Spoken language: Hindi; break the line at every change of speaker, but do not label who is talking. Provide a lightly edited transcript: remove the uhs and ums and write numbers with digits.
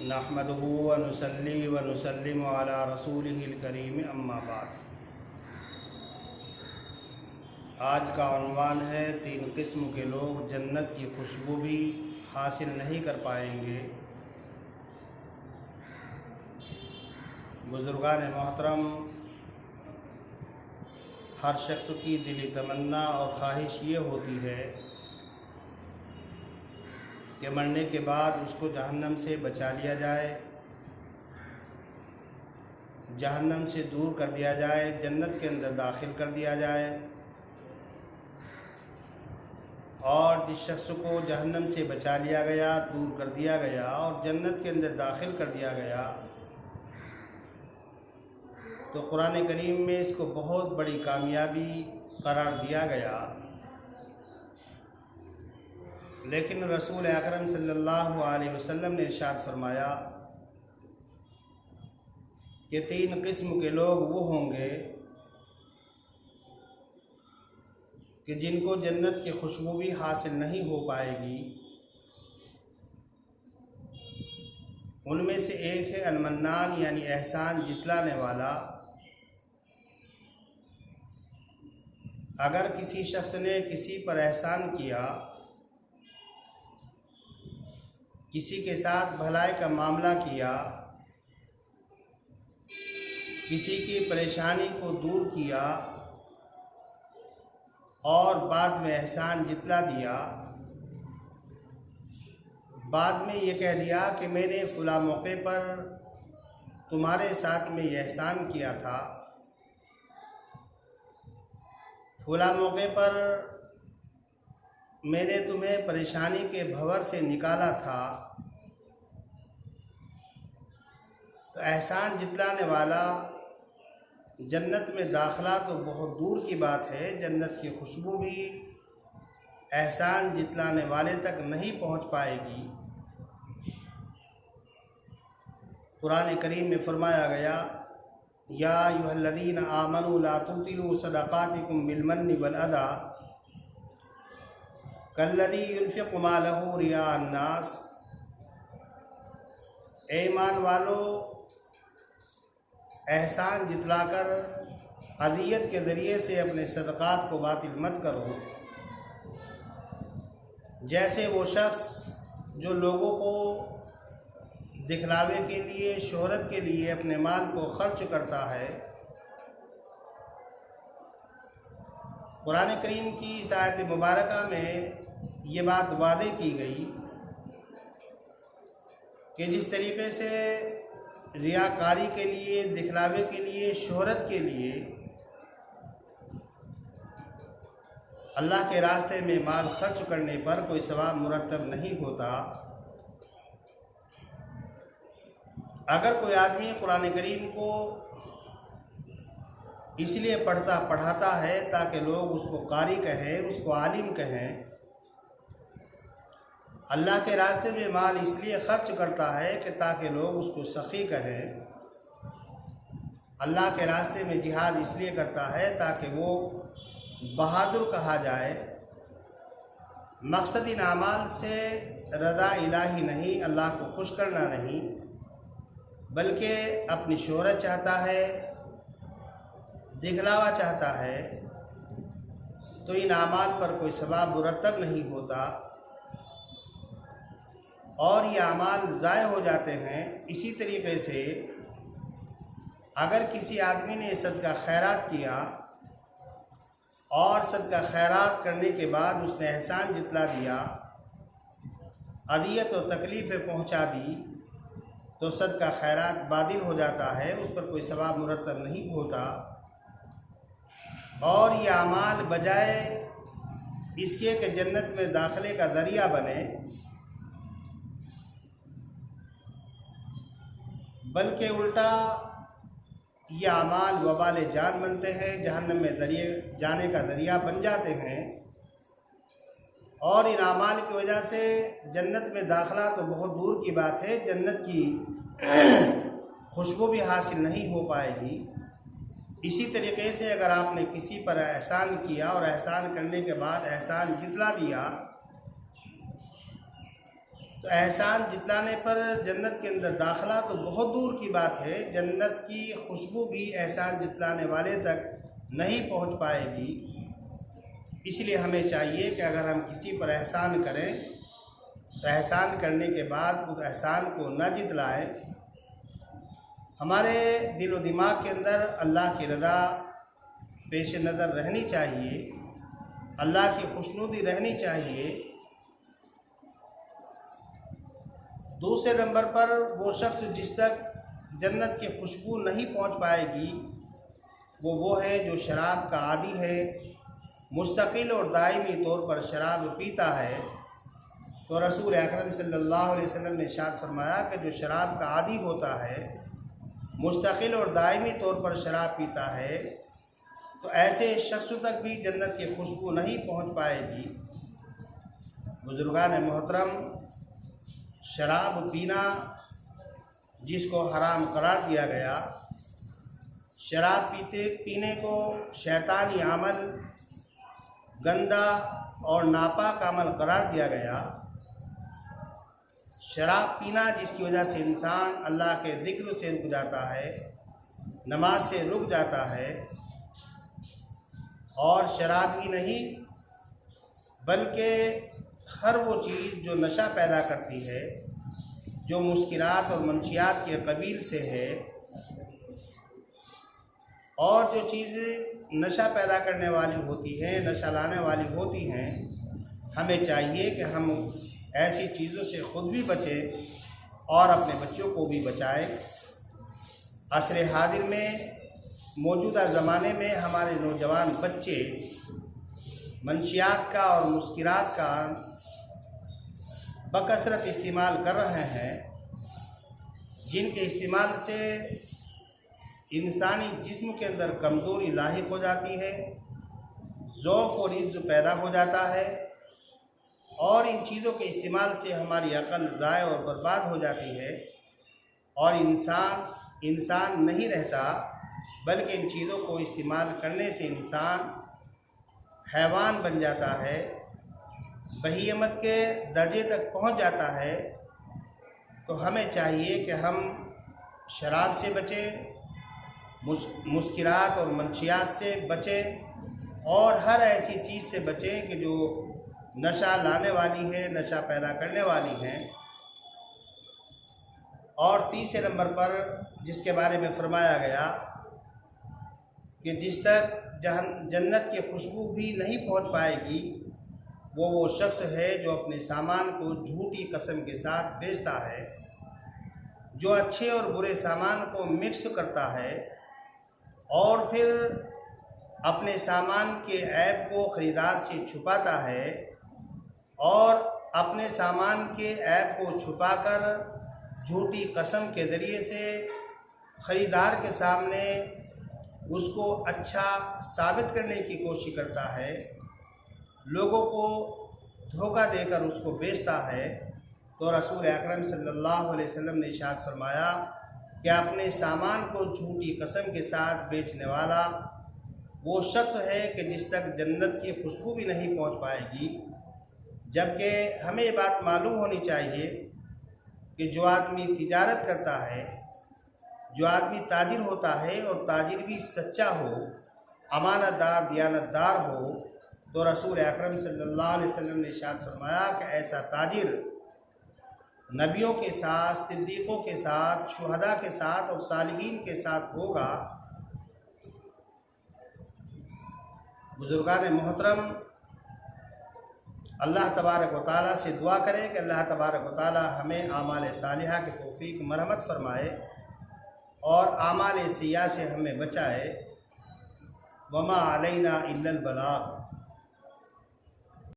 नहमदुहु व नुसल्ली व नुसल्लिमु अला रसूलिहिल करीम अम्मा बाद। आज का उन्वान है तीन किस्म के लोग जन्नत की खुशबू भी हासिल नहीं कर पाएंगे। बुजुर्गान मोहतरम, हर शख्स की दिली तमन्ना और ख्वाहिश ये होती है कि मरने के बाद उसको जहन्नम से बचा लिया जाए, जहन्नम से दूर कर दिया जाए, जन्नत के अंदर दाखिल कर दिया जाए। और जिस शख्स को जहन्नम से बचा लिया गया, दूर कर दिया गया और जन्नत के अंदर दाखिल कर दिया गया, तो कुरान करीम में इसको बहुत बड़ी कामयाबी करार दिया गया। लेकिन रसूल अकरम सल्लल्लाहु अलैहि वसल्लम ने इरशाद फरमाया कि तीन किस्म के लोग वो होंगे कि जिनको जन्नत की खुशबू भी हासिल नहीं हो पाएगी। उनमें से एक है अलमन्नान, यानी एहसान जितलाने वाला। अगर किसी शख्स ने किसी पर एहसान किया, किसी के साथ भलाई का मामला किया, किसी की परेशानी को दूर किया और बाद में एहसान जितला दिया, बाद में ये कह दिया कि मैंने फ़ुला मौके पर तुम्हारे साथ में ये एहसान किया था, फ़ुला मौके पर मैंने तुम्हें परेशानी के भंवर से निकाला था, तो एहसान जितलाने वाला जन्नत में दाखिला तो बहुत दूर की बात है, जन्नत की खुशबू भी एहसान जितलाने वाले तक नहीं पहुंच पाएगी। कुरान करीम में फरमाया गया, या अय्युहल्लज़ीना आमनू ला तुब्तिलू सदक़ातिकुम बिलमन्नि वल अदा कल्लज़ी युनफ़िक़ु मालहु रियाअन नास। ईमान वालो, एहसान जितलाकर अदियत के ज़रिए से अपने सदक़ात को बातिल मत करो। जैसे वो शख्स जो लोगों को दिखलावे के लिए, शोहरत के लिए अपने माल को खर्च करता है। कुरान करीम की इस आयत मुबारका में ये बात वादे की गई कि जिस तरीके से रियाकारी के लिए, दिखलावे के लिए, शोहरत के लिए अल्लाह के रास्ते में माल खर्च करने पर कोई सवाब मुरत्तब नहीं होता। अगर कोई आदमी कुरान करीम को इसलिए पढ़ता पढ़ाता है ताकि लोग उसको कारी कहें, उसको आलिम कहें, अल्लाह के रास्ते में माल इसलिए खर्च करता है कि ताकि लोग उसको सखी कहें, अल्लाह के रास्ते में जिहाद इसलिए करता है ताकि वो बहादुर कहा जाए, मकसद इन आमाल से रज़ा इलाही नहीं, अल्लाह को खुश करना नहीं, बल्कि अपनी शोहरत चाहता है, दिखलावा चाहता है, तो इन आमाल पर कोई सवाब मुरत्तब नहीं होता और ये आमाल ज़ाय हो जाते हैं। इसी तरीके से अगर किसी आदमी ने सदका खैरात किया और सदका खैरात करने के बाद उसने एहसान जितला दिया, अदियत और तकलीफ़ें पहुंचा दी, तो सदका खैरात बातिल हो जाता है, उस पर कोई सवाब मुरत्तब नहीं होता। और ये आमाल बजाय इसके कि जन्नत में दाखिले का ज़रिया बने, बल्कि उल्टा ये आमाल वबाल जान बनते हैं, जहन्नम में जाने का ज़रिया बन जाते हैं। और इन आमाल की वजह से जन्नत में दाखिला तो बहुत दूर की बात है, जन्नत की खुशबू भी हासिल नहीं हो पाएगी। इसी तरीके से अगर आपने किसी पर एहसान किया और एहसान करने के बाद एहसान जितला दिया, तो एहसान जितलाने पर जन्नत के अंदर दाखिला तो बहुत दूर की बात है, जन्नत की खुशबू भी एहसान जितलाने वाले तक नहीं पहुंच पाएगी। इसलिए हमें चाहिए कि अगर हम किसी पर एहसान करें तो एहसान करने के बाद उस एहसान को न जितलाएं। हमारे दिल व दिमाग के अंदर अल्लाह की रज़ा पेश नज़र रहनी चाहिए, अल्लाह की खुशनुदी रहनी चाहिए। दूसरे नंबर पर वो शख्स जिस तक जन्नत की खुशबू नहीं पहुंच पाएगी वो है जो शराब का आदी है, मुस्तकिल और दायमी तौर पर शराब पीता है। तो रसूल अकरम सल्लल्लाहु अलैहि वसल्लम ने इरशाद फरमाया कि जो शराब का आदी होता है, मुस्तकिल और दायमी तौर पर शराब पीता है, तो ऐसे शख्स तक भी जन्नत की खुशबू नहीं पहुंच पाएगी। बुजुर्गान मोहतरम, शराब पीना जिसको हराम करार दिया गया, शराब पीने को शैतानी अमल, गंदा और नापाक अमल करार दिया गया। शराब पीना जिसकी वजह से इंसान अल्लाह के ज़िक्र से रुक जाता है, नमाज से रुक जाता है। और शराब ही नहीं बल्कि हर वो चीज़ जो नशा पैदा करती है, जो मुस्किरात और मंशियात के कबील से है, और जो चीज़ें नशा पैदा करने वाली होती हैं, नशा लाने वाली होती हैं, हमें चाहिए कि हम ऐसी चीज़ों से ख़ुद भी बचें और अपने बच्चों को भी बचाएं। असर हादिर में, मौजूदा ज़माने में हमारे नौजवान बच्चे मंशियात का और मुस्किरात का बकसरत इस्तेमाल कर रहे हैं, जिनके इस्तेमाल से इंसानी जिस्म के अंदर कमज़ोरी लाहिक हो जाती है, ज़ौफ़ और इज़्ज़ पैदा हो जाता है, और इन चीज़ों के इस्तेमाल से हमारी अक़ल ज़ाय और बर्बाद हो जाती है, और इंसान नहीं रहता, बल्कि इन चीज़ों को इस्तेमाल करने से इंसान हैवान बन जाता है, बहीयमत के दर्जे तक पहुंच जाता है। तो हमें चाहिए कि हम शराब से बचें, मुस्किरात और मंशियात से बचें, और हर ऐसी चीज़ से बचें कि जो नशा लाने वाली है, नशा पैदा करने वाली हैं। और तीसरे नंबर पर जिसके बारे में फरमाया गया कि जिस तक जन्नत की खुशबू भी नहीं पहुंच पाएगी, वो शख्स है जो अपने सामान को झूठी कसम के साथ बेचता है, जो अच्छे और बुरे सामान को मिक्स करता है और फिर अपने सामान के ऐब को ख़रीदार से छुपाता है, और अपने सामान के ऐब को छुपाकर झूठी कसम के ज़रिए से ख़रीदार के सामने उसको अच्छा साबित करने की कोशिश करता है, लोगों को धोखा देकर उसको बेचता है। तो रसूल अकरम सल्लल्लाहु अलैहि वसल्लम ने इरशाद फरमाया कि अपने सामान को झूठी कसम के साथ बेचने वाला वो शख्स है कि जिस तक जन्नत की खुशबू भी नहीं पहुंच पाएगी। जबकि हमें ये बात मालूम होनी चाहिए कि जो आदमी तिजारत करता है, जो आदमी ताजिर होता है, और ताजिर भी सच्चा हो, अमानतदार, दियानतदार हो, तो रसूल अकरम सल्लल्लाहु अलैहि वसल्लम ने इरशाद फरमाया कि ऐसा ताजिर नबियों के साथ, सिद्दीक़ों के साथ, शुहदा के साथ और सालिहीन के साथ होगा। बुजुर्गान मोहतरम, अल्लाह तबारक व तआला से दुआ करें कि अल्लाह तबारक व तआला हमें आमाल सालिहा की तौफ़ीक मरहमत फ़रमाए और आमाल सिया से हमें बचाए। वमा अलैना इल्लल बलाग।